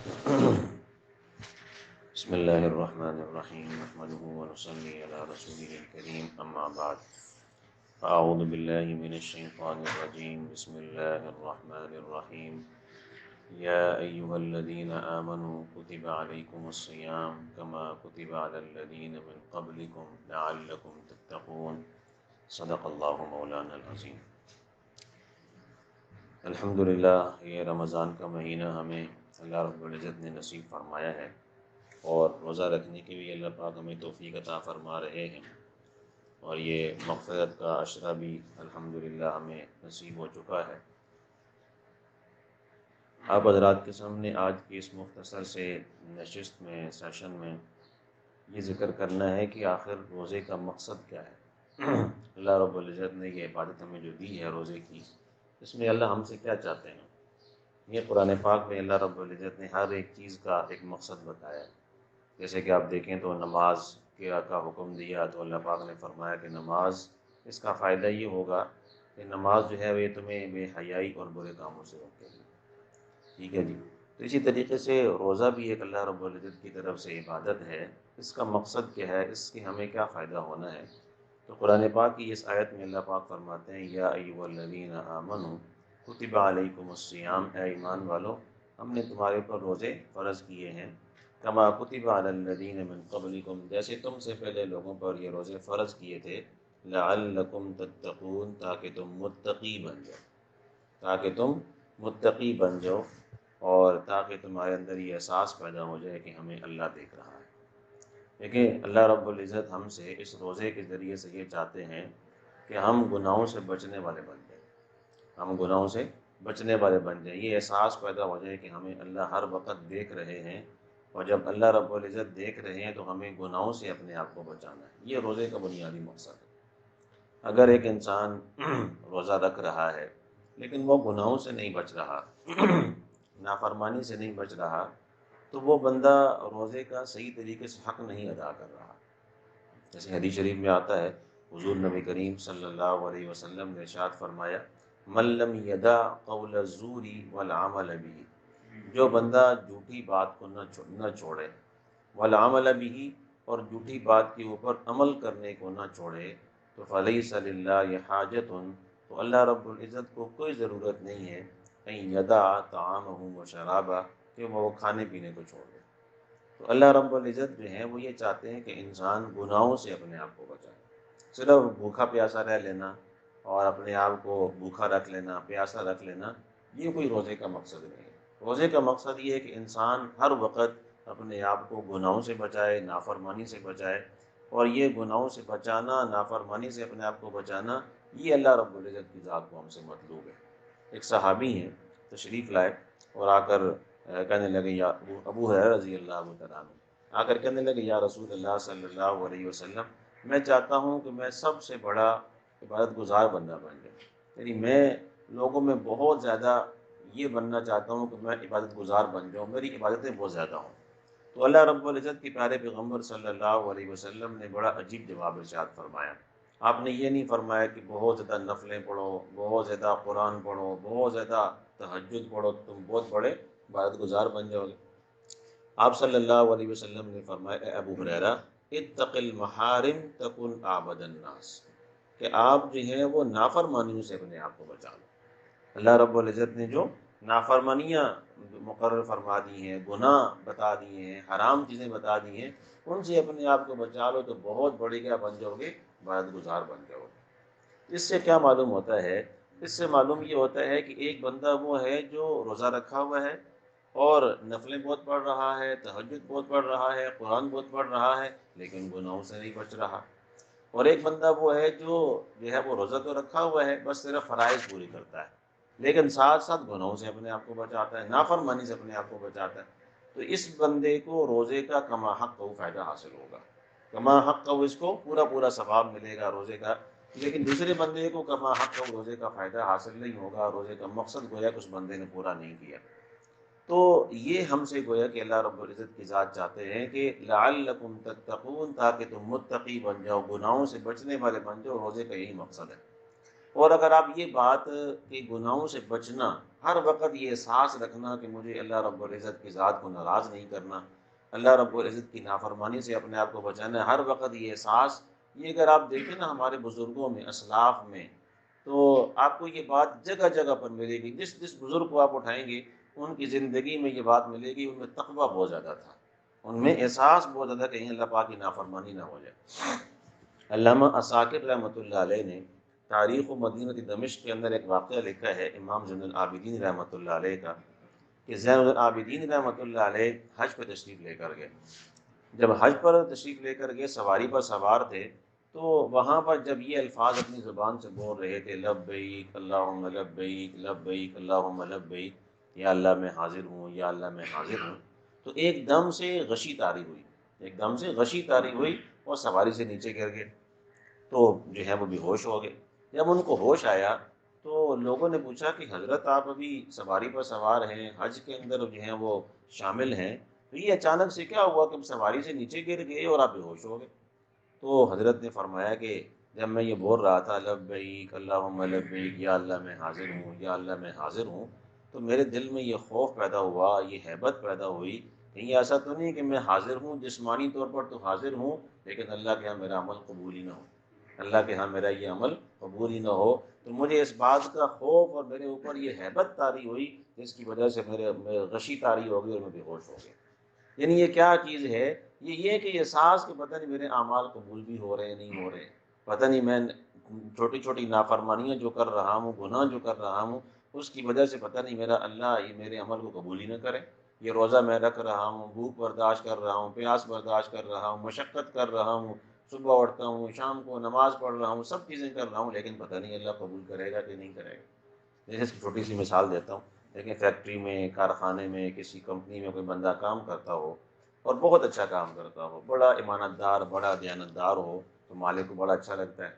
بسم اللہ الرحمن الرحیم نحمده ونصلی علی رسوله الکریم اما بعد اعوذ باللہ من الشیطان الرجیم بسم اللہ الرحمن الرحیم یا ایہا الذین آمنوا کتب علیکم الصیام کما کتب علی الذین من قبلکم لعلکم تتقون صدق اللہ مولانا العظیم۔ الحمدللہ یہ رمضان کا مہینہ ہمیں اللہ رب العزت نے نصیب فرمایا ہے اور روزہ رکھنے کی بھی اللہ پاک ہمیں توفیق عطا فرما رہے ہیں، اور یہ مغفرت کا عشرہ بھی الحمدللہ ہمیں نصیب ہو چکا ہے۔ آپ حضرات کے سامنے آج کی اس مختصر سے نشست میں سیشن میں یہ ذکر کرنا ہے کہ آخر روزے کا مقصد کیا ہے۔ اللہ رب العزت نے یہ عبادت ہمیں جو دی ہے روزے کی، اس میں اللہ ہم سے کیا چاہتے ہیں۔ یہ قرآن پاک میں اللہ رب العزت نے ہر ایک چیز کا ایک مقصد بتایا ہے۔ جیسے کہ آپ دیکھیں تو نماز کا حکم دیا تو اللہ پاک نے فرمایا کہ نماز، اس کا فائدہ یہ ہوگا کہ نماز جو ہے وہ تمہیں بے حیائی اور برے کاموں سے روکے گی۔ ٹھیک ہے جی۔ تو اسی طریقے سے روزہ بھی ایک اللہ رب العزت کی طرف سے عبادت ہے۔ اس کا مقصد کیا ہے، اس کے ہمیں کیا فائدہ ہونا ہے؟ تو قرآن پاک کی اس آیت میں اللہ پاک فرماتے ہیں یا ایھا الذین آمنوا کتب علیکم الصیام، اے ایمان والو ہم نے تمہارے اوپر روزے فرض کیے ہیں، کما کتب علی الذین من قبلکم، جیسے تم سے پہلے لوگوں پر یہ روزے فرض کیے تھے، لعلکم تتقون، تاکہ تم متقی بن جاؤ، تاکہ تم متقی بن جاؤ، اور تاکہ تمہارے اندر یہ احساس پیدا ہو جائے کہ ہمیں اللہ دیکھ رہا ہے۔ دیکھیں اللہ رب العزت ہم سے اس روزے کے ذریعے سے یہ چاہتے ہیں کہ ہم گناہوں سے بچنے والے بن جائیں، ہم گناہوں سے بچنے والے بن جائیں، یہ احساس پیدا ہو جائے کہ ہمیں اللہ ہر وقت دیکھ رہے ہیں، اور جب اللہ رب العزت دیکھ رہے ہیں تو ہمیں گناہوں سے اپنے آپ کو بچانا ہے۔ یہ روزے کا بنیادی مقصد ہے۔ اگر ایک انسان روزہ رکھ رہا ہے لیکن وہ گناہوں سے نہیں بچ رہا، نافرمانی سے نہیں بچ رہا، تو وہ بندہ روزے کا صحیح طریقے سے حق نہیں ادا کر رہا۔ جیسے حدیث شریف میں آتا ہے، حضور نبی کریم صلی اللہ علیہ وسلم نے ارشاد فرمایا، من لم یدع قول الزور والعمل به، جو بندہ جھوٹی بات کو نہ چھوڑے، والعمل به، اور جھوٹی بات کے اوپر عمل کرنے کو نہ چھوڑے، تو فلیس للہ حاجۃ، تو اللہ رب العزت کو کوئی ضرورت نہیں ہے ان یدع طعامہ وشرابہ، کہ وہ کھانے پینے کو چھوڑ دے۔ تو اللہ رب العزت جو ہیں وہ یہ چاہتے ہیں کہ انسان گناہوں سے اپنے آپ کو بچائے۔ صرف بھوکا پیاسا رہ لینا اور اپنے آپ کو بھوکا رکھ لینا، پیاسا رکھ لینا، یہ کوئی روزے کا مقصد نہیں ہے۔ روزے کا مقصد یہ ہے کہ انسان ہر وقت اپنے آپ کو گناہوں سے بچائے، نافرمانی سے بچائے، اور یہ گناہوں سے بچانا، نافرمانی سے اپنے آپ کو بچانا، یہ اللہ رب العزت کی ذات کو ہم سے مطلوب ہے۔ ایک صحابی ہیں، تشریف لائے اور آ کر کہنے لگے، یا ابو ہریرہ رضی اللہ تعالیٰ عنہ آ کر کہنے لگے، یا رسول اللہ صلی اللہ علیہ وسلم، میں چاہتا ہوں کہ میں سب سے بڑا عبادت گزار بندہ بن جاؤں، یعنی میں لوگوں میں بہت زیادہ یہ بننا چاہتا ہوں کہ میں عبادت گزار بن جاؤں، میری عبادتیں بہت زیادہ ہوں۔ تو اللہ رب العزت کے پیارے پیغمبر صلی اللہ علیہ وسلم نے بڑا عجیب جواب ارشاد فرمایا۔ آپ نے یہ نہیں فرمایا کہ بہت زیادہ نفلیں پڑھو، بہت زیادہ قرآن پڑھو، بہت زیادہ تہجد پڑھو، تم بہت بڑے عبادت گزار بن جاؤ گے۔ آپ صلی اللہ علیہ وسلم نے فرمایا، اے ابو ہریرہ، اتق المحارم تکن اعبد الناس، کہ آپ جو ہیں وہ نافرمانیوں سے اپنے آپ کو بچا لو۔ اللہ رب العزت نے جو نافرمانیاں مقرر فرما دی ہیں، گناہ بتا دیے ہیں، حرام چیزیں بتا دی ہیں، ان سے اپنے آپ کو بچا لو تو بہت بڑی کیا بن جاؤ گے، عبادت گزار بن جاؤ گے۔ اس سے کیا معلوم ہوتا ہے؟ اس سے معلوم یہ ہوتا ہے کہ ایک بندہ وہ ہے جو روزہ رکھا ہوا ہے اور نفلیں بہت پڑھ رہا ہے، تہجد بہت پڑھ رہا ہے، قرآن بہت پڑھ رہا ہے، لیکن گناہوں سے نہیں بچ رہا۔ اور ایک بندہ وہ ہے جو ہے وہ روزہ تو رکھا ہوا ہے، بس صرف فرائض پوری کرتا ہے، لیکن ساتھ ساتھ گناہوں سے اپنے آپ کو بچاتا ہے، نافرمانی سے اپنے آپ کو بچاتا ہے۔ تو اس بندے کو روزے کا کما حق کو فائدہ حاصل ہوگا، کما حق کو اس کو پورا پورا ثواب ملے گا روزے کا۔ لیکن دوسرے بندے کو کما حق کو روزے کا فائدہ حاصل نہیں ہوگا، روزے کا مقصد گویا کہ اس بندے نے پورا نہیں کیا۔ تو یہ ہم سے گویا کہ اللہ رب العزت کی ذات چاہتے ہیں کہ لعلکم تتقون، تاکہ تم متقی بن جاؤ، گناہوں سے بچنے والے بن جاؤ، روزے کا یہی مقصد ہے۔ اور اگر آپ یہ بات کہ گناہوں سے بچنا ہر وقت یہ احساس رکھنا کہ مجھے اللہ رب العزت کی ذات کو ناراض نہیں کرنا، اللہ رب العزت کی نافرمانی سے اپنے آپ کو بچانا ہے، ہر وقت یہ احساس۔ یہ اگر آپ دیکھیں نا ہمارے بزرگوں میں، اسلاف میں، تو آپ کو یہ بات جگہ جگہ پر ملے گی، جس جس بزرگ کو آپ اٹھائیں گے ان کی زندگی میں یہ بات ملے گی، ان میں تقویٰ بہت زیادہ تھا، ان میں احساس بہت زیادہ کہیں اللہ پاک کی نافرمانی نہ ہو جائے۔ علامہ عساکر رحمۃ اللہ علیہ نے تاریخ و مدینہ دمشق کے اندر ایک واقعہ لکھا ہے امام زین العابدین رحمۃ اللہ علیہ کا، کہ زین العابدین رحمۃ اللہ علیہ حج پہ تشریف لے کر گئے۔ جب حج پر تشریف لے کر گئے، سواری پر سوار تھے، تو وہاں پر جب یہ الفاظ اپنی زبان سے بول رہے تھے، لبیک اللہم لبیک لبیک اللہم لبیک، یا اللہ میں حاضر ہوں، یا اللہ میں حاضر ہوں، تو ایک دم سے غشی طاری ہوئی، ایک دم سے غشی طاری ہوئی اور سواری سے نیچے گر گئے، تو جو ہے وہ بے ہوش ہو گئے۔ جب ان کو ہوش آیا تو لوگوں نے پوچھا کہ حضرت آپ ابھی سواری پر سوار ہیں، حج کے اندر جو ہیں وہ شامل ہیں، تو یہ اچانک سے کیا ہوا کہ سواری سے نیچے گر گئے اور آپ بے ہوش ہو گئے؟ تو حضرت نے فرمایا کہ جب میں یہ بول رہا تھا لبیک اللہم لبیک، یا اللہ میں حاضر ہوں، یا اللہ میں حاضر ہوں، تو میرے دل میں یہ خوف پیدا ہوا، یہ ہیبت پیدا ہوئی، کہیں ایسا تو نہیں کہ میں حاضر ہوں، جسمانی طور پر تو حاضر ہوں، لیکن اللہ کے ہاں میرا عمل قبول ہی نہ ہو، اللہ کے ہاں میرا یہ عمل قبول ہی نہ ہو۔ تو مجھے اس بات کا خوف اور میرے اوپر یہ ہیبت طاری ہوئی، جس کی وجہ سے میرے غشی طاری ہو گئی اور میں بے ہوش ہو گیا۔ یعنی یہ کیا چیز ہے؟ یہ کہ احساس کہ پتہ نہیں میرے اعمال قبول بھی ہو رہے ہیں نہیں ہو رہے ہیں، پتہ نہیں میں چھوٹی چھوٹی نافرمانیاں جو کر رہا ہوں، گناہ جو کر رہا ہوں، اس کی وجہ سے پتہ نہیں میرا اللہ یہ میرے عمل کو قبول ہی نہ کرے۔ یہ روزہ میں رکھ رہا ہوں، بھوک برداشت کر رہا ہوں، پیاس برداشت کر رہا ہوں، مشقت کر رہا ہوں، صبح اٹھتا ہوں، شام کو نماز پڑھ رہا ہوں، سب چیزیں کر رہا ہوں، لیکن پتہ نہیں اللہ قبول کرے گا کہ نہیں کرے گا۔ جیسے چھوٹی سی مثال دیتا ہوں، لیکن فیکٹری میں، کارخانے میں، کسی کمپنی میں کوئی بندہ کام کرتا ہو اور بہت اچھا کام کرتا ہو، بڑا امانت دار، بڑا دیانتدار ہو، تو مالک کو بڑا اچھا لگتا ہے،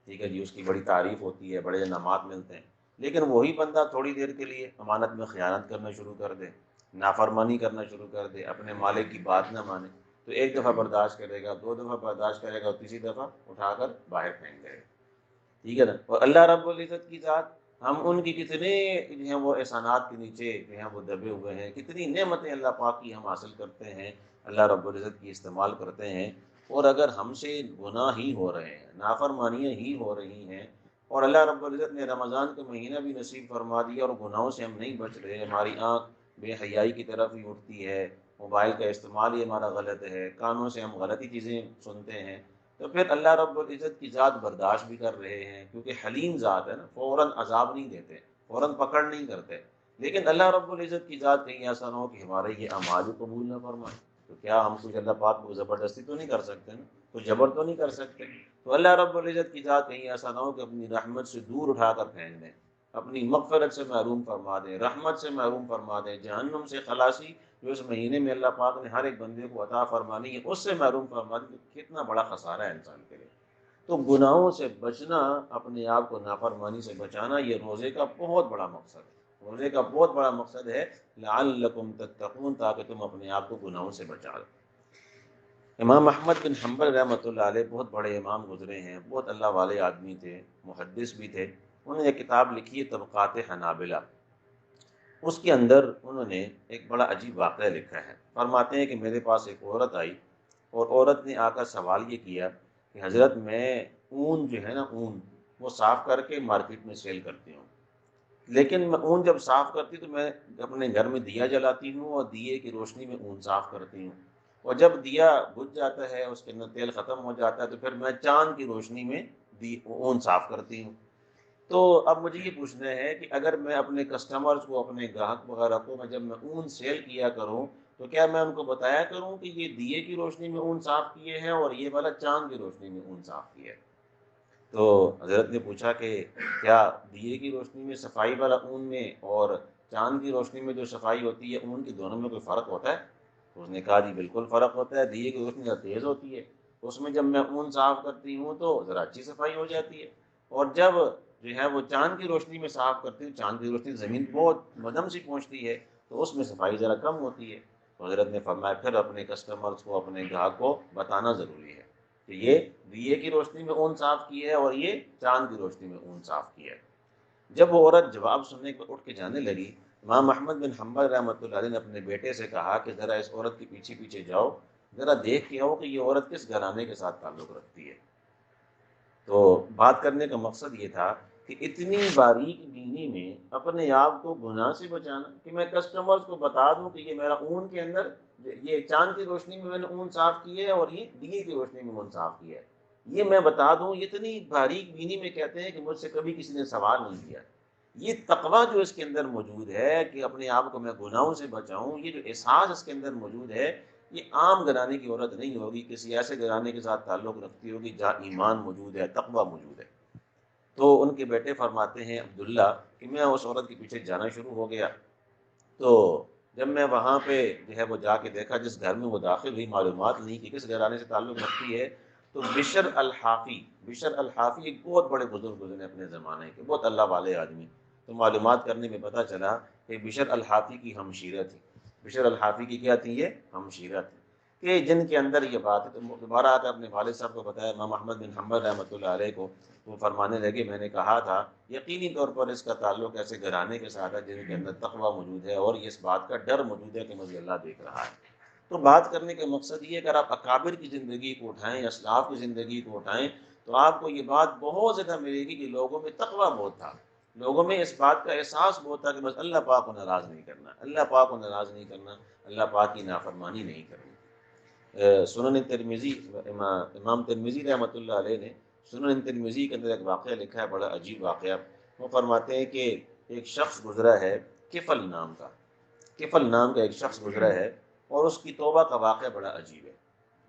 ٹھیک ہے جی، اس کی بڑی تعریف ہوتی ہے، بڑے انعامات ملتے ہیں۔ لیکن وہی بندہ تھوڑی دیر کے لیے امانت میں خیانت کرنا شروع کر دے، نافرمانی کرنا شروع کر دے، اپنے مالک کی بات نہ مانے، تو ایک دفعہ برداشت کرے گا، دو دفعہ برداشت کرے گا، اور تیسری دفعہ اٹھا کر باہر پھینک دے گا، ٹھیک ہے نا۔ اور اللہ رب العزت کی ذات، ہم ان کی کتنے جو ہیں وہ احسانات کے نیچے جو ہیں وہ دبے ہوئے ہیں، کتنی نعمتیں اللہ پاک کی ہم حاصل کرتے ہیں، اللہ رب العزت کی استعمال کرتے ہیں، اور اگر ہم سے گناہ ہی ہو رہے ہیں، نافرمانیاں ہی ہو رہی ہیں، اور اللہ رب العزت نے رمضان کا مہینہ بھی نصیب فرما دیا اور گناہوں سے ہم نہیں بچ رہے، ہماری آنکھ بے حیائی کی طرف ہی اٹھتی ہے، موبائل کا استعمال ہی ہمارا غلط ہے، کانوں سے ہم غلطی چیزیں سنتے ہیں، تو پھر اللہ رب العزت کی ذات برداشت بھی کر رہے ہیں، کیونکہ حلیم ذات ہے نا، فوراً عذاب نہیں دیتے، فوراً پکڑ نہیں کرتے۔ لیکن اللہ رب العزت کی ذات کہیں ایسا نہ ہو کہ ہمارے یہ اعمال بھی قبول نہ فرمائے، تو کیا ہم کچھ اللہ پاک کو زبردستی تو نہیں کر سکتے نا، تو جبر تو نہیں کر سکتے۔ تو اللہ رب العزت کی ذات کہیں ایسا نہ ہو کہ اپنی رحمت سے دور اٹھا کر پھینک دیں، اپنی مغفرت سے محروم فرما دیں، رحمت سے محروم فرما دیں، جہنم سے خلاصی جو اس مہینے میں اللہ پاک نے ہر ایک بندے کو عطا فرمانی ہے اس سے محروم فرما دیں، تو کتنا بڑا خسارہ ہے انسان کے لیے۔ تو گناہوں سے بچنا، اپنے آپ کو نافرمانی سے بچانا، یہ روزے کا بہت بڑا مقصد ہے، روزے کا بہت بڑا مقصد ہے، لعلکم تتقون، تاکہ تم اپنے آپ کو گناہوں سے بچا لو۔ امام احمد بن حنبل رحمۃ اللہ علیہ بہت بڑے امام گزرے ہیں، بہت اللہ والے آدمی تھے، محدث بھی تھے۔ انہوں نے ایک کتاب لکھی ہے طبقات حنابلہ، اس کے اندر انہوں نے ایک بڑا عجیب واقعہ لکھا ہے۔ فرماتے ہیں کہ میرے پاس ایک عورت آئی، اور عورت نے آ کر سوال یہ کیا کہ حضرت میں اون جو ہے نا، اون وہ صاف کر کے مارکیٹ میں سیل کرتی ہوں، لیکن میں اون جب صاف کرتی تو میں اپنے گھر میں دیا جلاتی ہوں اور دیے کی روشنی میں اون صاف کرتی ہوں، اور جب دیا بجھ جاتا ہے، اس کے اندر تیل ختم ہو جاتا ہے، تو پھر میں چاند کی روشنی میں اون صاف کرتی ہوں۔ تو اب مجھے یہ پوچھنا ہے کہ اگر میں اپنے کسٹمرز کو، اپنے گاہک وغیرہ کو، میں جب میں اون سیل کیا کروں، تو کیا میں ان کو بتایا کروں کہ یہ دیے کی روشنی میں اون صاف کیے ہیں اور یہ والا چاند کی روشنی میں اون صاف کیا ہے؟ تو حضرت نے پوچھا کہ کیا دیے کی روشنی میں صفائی والا اون میں اور چاند کی روشنی میں جو صفائی ہوتی ہے اون کی، دونوں میں کوئی فرق ہوتا ہے؟ تو اس نے کہا جی بالکل فرق ہوتا ہے، دیے کی روشنی ذرا تیز ہوتی ہے، اس میں جب میں اون صاف کرتی ہوں تو ذرا اچھی صفائی ہو جاتی ہے، اور جب جو ہے وہ چاند کی روشنی میں صاف کرتی ہوں، چاند کی روشنی زمین بہت مدھم سی پہنچتی ہے، تو اس میں صفائی ذرا کم ہوتی ہے۔ تو حضرت نے فرمایا پھر اپنے کسٹمرز کو، اپنے گاہک کو بتانا ضروری ہے کہ یہ دیے کی روشنی میں اون صاف کی ہے اور یہ چاند کی روشنی میں اون صاف کی ہے۔ جب وہ عورت جواب سننے کو اٹھ کے جانے لگی، امام احمد بن حنبل رحمۃ اللہ علیہ نے اپنے بیٹے سے کہا کہ ذرا اس عورت کے پیچھے پیچھے جاؤ، ذرا دیکھ کے آؤ کہ یہ عورت کس گھرانے کے ساتھ تعلق رکھتی ہے۔ تو بات کرنے کا مقصد یہ تھا کہ اتنی باریک بینی میں اپنے آپ کو گناہ سے بچانا، کہ میں کسٹمرز کو بتا دوں کہ یہ میرا اون کے اندر، یہ چاند کی روشنی میں نے اون صاف کی ہے اور یہ دیے کی روشنی میں اون صاف کیا ہے، یہ میں بتا دوں۔ اتنی باریک بینی میں کہتے ہیں کہ مجھ سے کبھی کسی نے سوال نہیں کیا۔ یہ تقویٰ جو اس کے اندر موجود ہے کہ اپنے آپ کو میں گناہوں سے بچاؤں، یہ جو احساس اس کے اندر موجود ہے، یہ عام گھرانے کی عورت نہیں ہوگی، کسی ایسے گھرانے کے ساتھ تعلق رکھتی ہوگی جہاں ایمان موجود ہے، تقویٰ موجود ہے۔ تو ان کے بیٹے فرماتے ہیں عبداللہ کہ میں اس عورت کے پیچھے جانا شروع ہو گیا۔ تو جب میں وہاں پہ جو ہے وہ جا کے دیکھا، جس گھر میں وہ داخل ہوئی، معلومات نہیں کہ کس گھرانے سے تعلق رکھتی ہے، تو بشر الحافی ایک بہت بڑے بزرگ گزرے اپنے زمانے کے، بہت اللہ والے آدمی۔ تو معلومات کرنے میں پتہ چلا کہ بشر الحافی کی ہمشیرہ تھی۔ بشر الحافی کی کیا تھی؟ یہ ہمشیرہ تھی، کہ جن کے اندر یہ بات ہے۔ تو دوبارہ آ کر اپنے والد صاحب کو بتایا، امام احمد بن حنبل رحمۃ اللہ علیہ کو۔ وہ فرمانے لگے میں نے کہا تھا یقینی طور پر اس کا تعلق ایسے گھرانے کے ساتھ ہے جن کے اندر تقویٰ موجود ہے اور اس بات کا ڈر موجود ہے کہ مجھے اللہ دیکھ رہا ہے۔ تو بات کرنے کا مقصد یہ ہے کہ اگر آپ اکابر کی زندگی کو اٹھائیں، اسلاف کی زندگی کو اٹھائیں، تو آپ کو یہ بات بہت زیادہ ملے گی کہ لوگوں میں تقویٰ بہت تھا، لوگوں میں اس بات کا احساس بہت تھا کہ بس اللہ پاک کو ناراض نہیں کرنا، اللہ پاک کو ناراض نہیں کرنا، اللہ پاک کی نافرمانی نہیں کرنی۔ سنن ترمذی، امام ترمذی رحمۃ اللہ علیہ نے سنن ترمذی کے اندر ایک واقعہ لکھا ہے، بڑا عجیب واقعہ۔ وہ فرماتے ہیں کہ ایک شخص گزرا ہے، کفل نام کا ایک شخص گزرا ہے، اور اس کی توبہ کا واقعہ بڑا عجیب ہے۔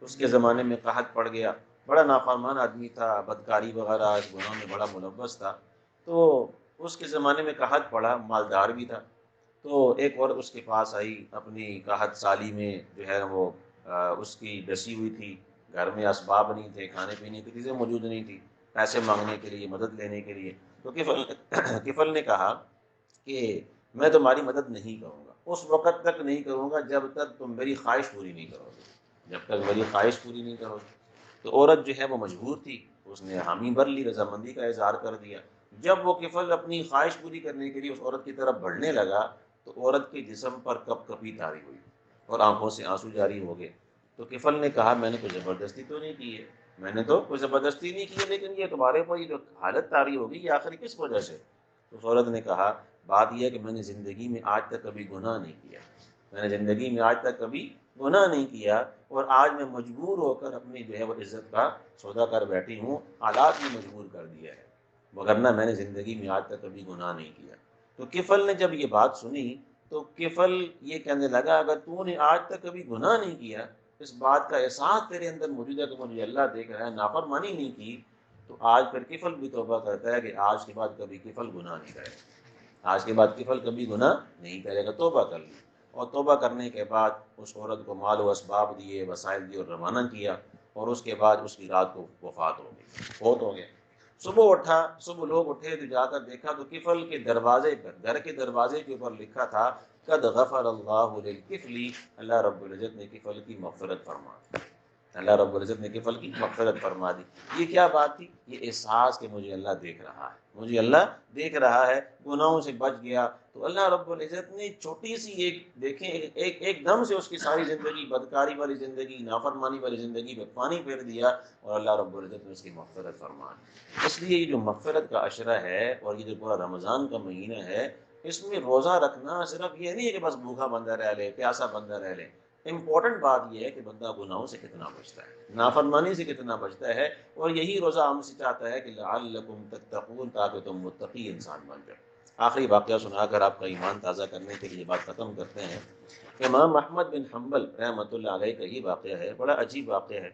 اس کے زمانے میں قحط پڑ گیا، بڑا نافرمان آدمی تھا، بدکاری وغیرہ اس گناہ میں بڑا ملوث تھا۔ تو اس کے زمانے میں قحط پڑا، مالدار بھی تھا۔ تو ایک اور اس کے پاس آئی، اپنی قحط سالی میں جو ہے وہ اس کی ڈسی ہوئی تھی، گھر میں اسباب نہیں تھے، کھانے پینے کی چیزیں موجود نہیں تھی، پیسے مانگنے کے لیے، مدد لینے کے لیے۔ تو کفل نے کہا کہ میں تمہاری مدد نہیں کروں گا، اس وقت تک نہیں کروں گا جب تک تم میری خواہش پوری نہیں کرو گے، جب تک میری خواہش پوری نہیں کرو گے۔ تو عورت جو ہے وہ مجبور تھی، اس نے حامی بھر لی، رضامندی کا اظہار کر دیا۔ جب وہ کفل اپنی خواہش پوری کرنے کے لیے اس عورت کی طرف بڑھنے لگا، تو عورت کے جسم پر کپ کپی طاری ہوئی اور آنکھوں سے آنسو جاری ہو گئے۔ تو کفل نے کہا میں نے کوئی زبردستی تو نہیں کی ہے، میں نے تو کوئی زبردستی نہیں کی ہے، لیکن یہ تمہارے اوپر یہ جو حالت طاری ہوگی یہ آخر کس وجہ سے؟ تو اس عورت نے کہا بات یہ ہے کہ میں نے زندگی میں آج تک کبھی گناہ نہیں کیا، میں نے زندگی میں آج تک کبھی گناہ نہیں کیا، اور آج میں مجبور ہو کر اپنی جو ہے وہ عزت کا سودا کر بیٹھی ہوں، حالات نے مجبور کر دیا ہے، وگرنہ میں نے زندگی میں آج تک کبھی گناہ نہیں کیا۔ تو کفل نے جب یہ بات سنی، تو کفل یہ کہنے لگا اگر تو نے آج تک کبھی گناہ نہیں کیا، اس بات کا احساس تیرے اندر موجود ہے کہ مجھے اللہ دیکھ رہا ہے، نافرمانی نہیں کی، تو آج پھر کفل بھی توبہ کرتا ہے کہ آج کے بعد کبھی کفل گناہ نہیں کرے گا، آج کے بعد کفل کبھی گناہ نہیں کرے گا، توبہ کر لی۔ اور توبہ کرنے کے بعد اس عورت کو مال و اسباب دیے، وسائل دیے اور روانہ کیا، اور اس کے بعد اس کی رات کو وفات ہو گئی، فوت ہو گیا۔ صبح اٹھا، صبح لوگ اٹھے تو جا کر دیکھا تو کفل کے دروازے پر، گھر کے دروازے کے اوپر لکھا تھا قد غفر اللہ للکفلی، اللہ رب العزت نے کفل کی مغفرت فرما دی، اللہ رب العزت نے کفل کی مغفرت فرما دی۔ یہ کیا بات تھی؟ یہ احساس کہ مجھے اللہ دیکھ رہا ہے، مجھے اللہ دیکھ رہا ہے، گناہوں سے بچ گیا تو اللہ رب العزت نے چھوٹی سی ایک دیکھیں ایک دم سے اس کی ساری زندگی، بدکاری والی زندگی، نافرمانی والی زندگی میں پانی پھیر دیا، اور اللہ رب العزت نے اس کی مغفرت فرما دی۔ اس لیے یہ جو مغفرت کا عشرہ ہے اور یہ جو پورا رمضان کا مہینہ ہے، اس میں روزہ رکھنا صرف یہ نہیں ہے کہ بس بھوکا بندہ رہ لے، پیاسا بندہ رہ لے، امپورٹنٹ بات یہ ہے کہ بندہ گناہوں سے کتنا بچتا ہے، نافرمانی سے کتنا بچتا ہے، اور یہی روزہ ہم سے چاہتا ہے کہ لعلکم تتقون، تاکہ تم متقی انسان بن جاؤ۔ آخری واقعہ سنا کر آپ کا ایمان تازہ کرنے کے لیے بات ختم کرتے ہیں۔ امام احمد بن حنبل رحمۃ اللہ علیہ کا یہ واقعہ ہے، بڑا عجیب واقعہ ہے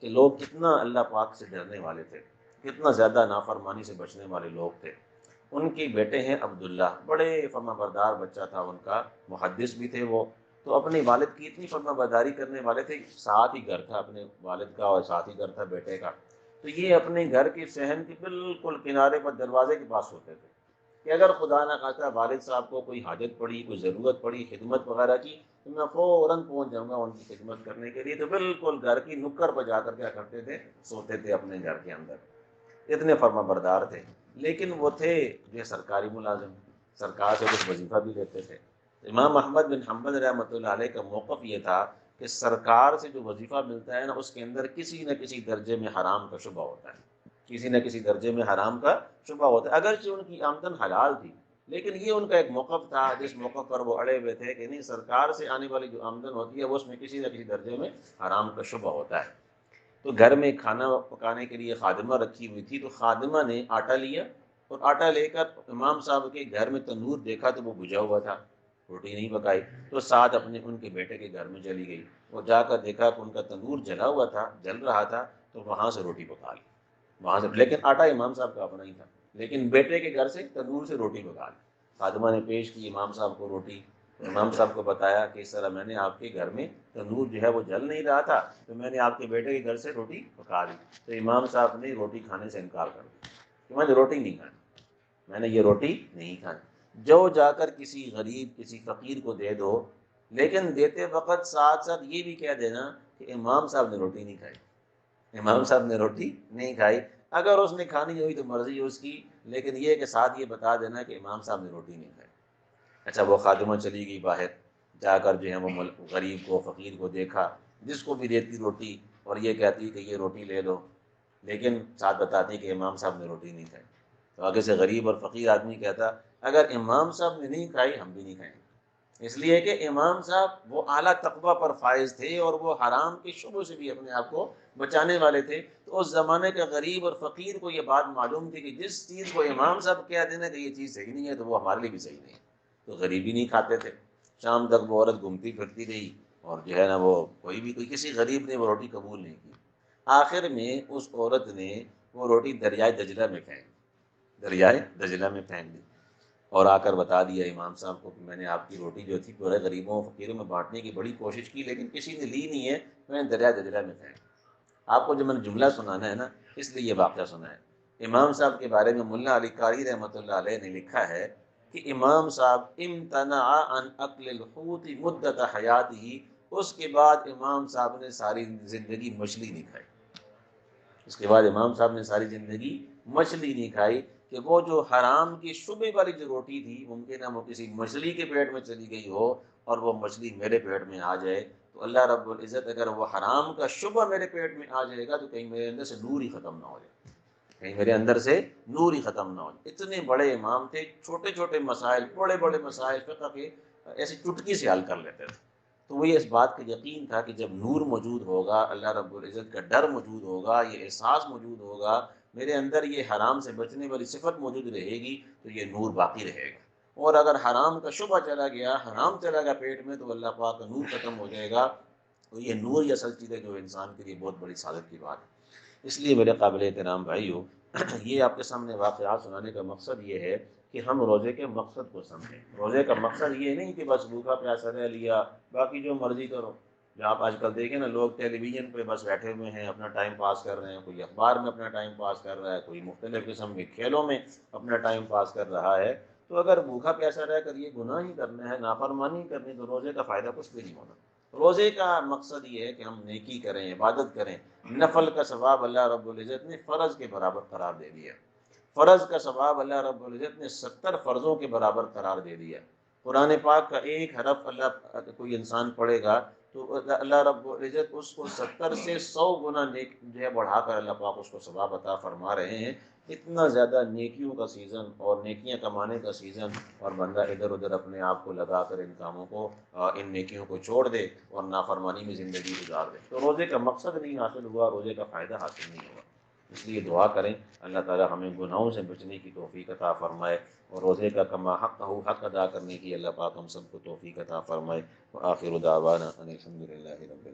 کہ لوگ کتنا اللہ پاک سے ڈرنے والے تھے، کتنا زیادہ نافرمانی سے بچنے والے لوگ تھے۔ ان کے بیٹے ہیں عبداللہ، بڑے فرما بردار بچہ تھا ان کا، محدث بھی تھے وہ۔ تو اپنے والد کی اتنی فرما برداری کرنے والے تھے، ساتھ ہی گھر تھا اپنے والد کا اور ساتھ ہی گھر تھا بیٹے کا۔ تو یہ اپنے گھر کے صحن کے بالکل کنارے پر دروازے کے پاس ہوتے تھے کہ اگر خدا نہ خواستہ والد صاحب کو کوئی حاجت پڑی، کوئی ضرورت پڑی، خدمت وغیرہ کی، تو میں فوراً پہنچ جاؤں گا ان کی خدمت کرنے کے لیے۔ تو بالکل گھر کی نکر پر جا کر کیا کرتے تھے؟ سوتے تھے اپنے گھر کے اندر، اتنے فرما بردار تھے۔ لیکن وہ تھے جو ہے سرکاری ملازم، سرکار سے کچھ وظیفہ بھی لیتے تھے۔ امام احمد بن حنبل رحمۃ اللہ علیہ کا موقف یہ تھا کہ سرکار سے جو وظیفہ ملتا ہے نا، اس کے اندر کسی نہ کسی درجے میں حرام کا شبہ ہوتا ہے، کسی نہ کسی درجے میں حرام کا شبہ ہوتا ہے، اگرچہ ان کی آمدن حلال تھی، لیکن یہ ان کا ایک موقف تھا جس موقف پر وہ اڑے ہوئے تھے کہ نہیں، سرکار سے آنے والی جو آمدن ہوتی ہے وہ اس میں کسی نہ کسی درجے میں حرام کا شبہ ہوتا ہے۔ تو گھر میں کھانا پکانے کے لیے خادمہ رکھی ہوئی تھی، تو خادمہ نے آٹا لیا اور آٹا لے کر امام صاحب کے گھر میں تندور دیکھا تو وہ بجھا ہوا تھا، روٹی نہیں پکائی، تو ساتھ اپنے ان کے بیٹے کے گھر میں چلی گئی، وہ جا کر دیکھا کہ ان کا تندور جلا ہوا تھا، جل رہا تھا، تو وہاں سے روٹی پکا لی، وہاں سے، لیکن آٹا امام صاحب کا اپنا ہی تھا، لیکن بیٹے کے گھر سے تندور سے روٹی پکا لی۔ خادمہ نے پیش کی امام صاحب کو روٹی، امام صاحب کو بتایا کہ اس طرح میں نے آپ کے گھر میں تندور جو ہے وہ جل نہیں رہا تھا، تو میں نے آپ کے بیٹے کے گھر سے روٹی پکا دی۔ تو امام صاحب نے روٹی کھانے سے انکار کر دیا کہ میں نے روٹی نہیں کھانی، میں نے یہ روٹی نہیں کھانی۔ جو جا کر کسی غریب، کسی فقیر کو دے دو، لیکن دیتے وقت ساتھ ساتھ یہ بھی کہہ دینا کہ امام صاحب نے روٹی نہیں کھائی، امام صاحب نے روٹی نہیں کھائی، اگر اس نے کھانی ہوئی تو مرضی ہے اس کی، لیکن یہ کہ ساتھ یہ بتا دینا کہ امام صاحب نے روٹی نہیں کھائی۔ اچھا، وہ خادمہ چلی گئی باہر، جا کر جو ہے وہ غریب کو، فقیر کو دیکھا، جس کو بھی دیتی روٹی، اور یہ کہتی کہ یہ روٹی لے لو، لیکن ساتھ بتاتی کہ امام صاحب نے روٹی نہیں کھائی۔ تو آگے سے غریب اور فقیر آدمی کہتا اگر امام صاحب نے نہیں کھائی ہم بھی نہیں کھائیں گے، اس لیے کہ امام صاحب وہ اعلیٰ تقویٰ پر فائز تھے اور وہ حرام کے شبوں سے بھی اپنے آپ کو بچانے والے تھے۔ تو اس زمانے کا غریب اور فقیر کو یہ بات معلوم تھی کہ جس چیز کو امام صاحب کہہ دینا کہ یہ چیز صحیح نہیں ہے تو وہ ہمارے لیے بھی صحیح نہیں ہے، تو غریبی نہیں کھاتے تھے۔ شام تک وہ عورت گھومتی پھرتی رہی، اور جو ہے نا وہ کوئی کسی غریب نے وہ روٹی قبول نہیں کی۔ آخر میں اس عورت نے وہ روٹی دریائے دجلہ میں پھینک دی، دریائے دجلہ میں پھینک دی، اور آ کر بتا دیا امام صاحب کو کہ میں نے آپ کی روٹی جو تھی پورے غریبوں فقیروں میں بانٹنے کی بڑی کوشش کی، لیکن کسی نے لی نہیں ہے، میں نے دریائے دجلہ میں پھینک دی۔ آپ کو جو میں نے جملہ سنانا ہے نا، اس لیے یہ واقعہ سنا ہے۔ امام صاحب کے بارے میں ملا علی قاری رحمۃ اللہ علیہ نے لکھا ہے کہ امام صاحب امتنع عن اکل الحوت مدت حیاتہ، اس کے بعد امام صاحب نے ساری زندگی مچھلی نہیں کھائی، اس کے بعد امام صاحب نے ساری زندگی مچھلی نہیں کھائی، کہ وہ جو حرام کی شبے والی جو روٹی تھی، ممکن ہے وہ کسی مچھلی کے پیٹ میں چلی گئی ہو اور وہ مچھلی میرے پیٹ میں آ جائے، تو اللہ رب العزت اگر وہ حرام کا شبہ میرے پیٹ میں آ جائے گا تو کہیں میرے اندر سے نور ہی ختم نہ ہو جائے، کہیں میرے اندر سے نور ہی ختم نہ ہو جائے۔ اتنے بڑے امام تھے، چھوٹے چھوٹے مسائل، بڑے بڑے مسائل فقہ کے ایسی چٹکی سے حل کر لیتے تھے۔ تو وہ یہ اس بات کا یقین تھا کہ جب نور موجود ہوگا، اللہ رب العزت کا ڈر موجود ہوگا، یہ احساس موجود ہوگا، میرے اندر یہ حرام سے بچنے والی صفت موجود رہے گی، تو یہ نور باقی رہے گا۔ اور اگر حرام کا شبہ چلا گیا، حرام چلا گیا پیٹ میں، تو اللہ پاک کا نور ختم ہو جائے گا۔ تو یہ نور یا اصل چیز ہے جو انسان کے لیے بہت بڑی سعادت کی بات ہے۔ اس لیے میرے قابل احترام بھائیو، یہ آپ کے سامنے واقعات سنانے کا مقصد یہ ہے کہ ہم روزے کے مقصد کو سمجھیں۔ روزے کا مقصد یہ نہیں کہ بس بھوکا پیاسا رہ لیا، باقی جو مرضی کرو۔ جو آپ آج کل دیکھیں نا، لوگ ٹیلی ویژن پہ بس بیٹھے ہوئے ہیں، اپنا ٹائم پاس کر رہے ہیں، کوئی اخبار میں اپنا ٹائم پاس کر رہا ہے، کوئی مختلف قسم کے کھیلوں میں اپنا ٹائم پاس کر رہا ہے۔ تو اگر بھوکا پیاسا رہ کر یہ گناہ ہی کرنا ہے، نافرمانی کرنی، تو روزے کا فائدہ کچھ بھی نہیں ہونا۔ روزے کا مقصد یہ ہے کہ ہم نیکی کریں، عبادت کریں۔ نفل کا ثواب اللہ رب العزت نے فرض کے برابر قرار دے دیا، فرض کا ثواب اللہ رب العزت نے 70 فرضوں کے برابر قرار دے دیا۔ قرآن پاک کا ایک حرف اللہ کوئی انسان پڑھے گا تو اللہ رب العزت اس کو 70 سے 100 گنا نیک جو ہے بڑھا کر اللہ پاک اس کو ثواب عطا فرما رہے ہیں۔ اتنا زیادہ نیکیوں کا سیزن اور نیکیاں کمانے کا سیزن، اور بندہ ادھر ادھر اپنے آپ کو لگا کر ان کاموں کو، ان نیکیوں کو چھوڑ دے اور نافرمانی میں زندگی گزار دے، تو روزے کا مقصد نہیں حاصل ہوا، روزے کا فائدہ حاصل نہیں ہوا۔ اس لیے دعا کریں اللہ تعالی ہمیں گناہوں سے بچنے کی توفیق عطا فرمائے، اور روزے کا کما حق حق ادا کرنے کی اللہ پاک ہم سب کو توفیق عطا فرمائے۔ وآخر دعوانا ان الحمد للہ رب العالمین۔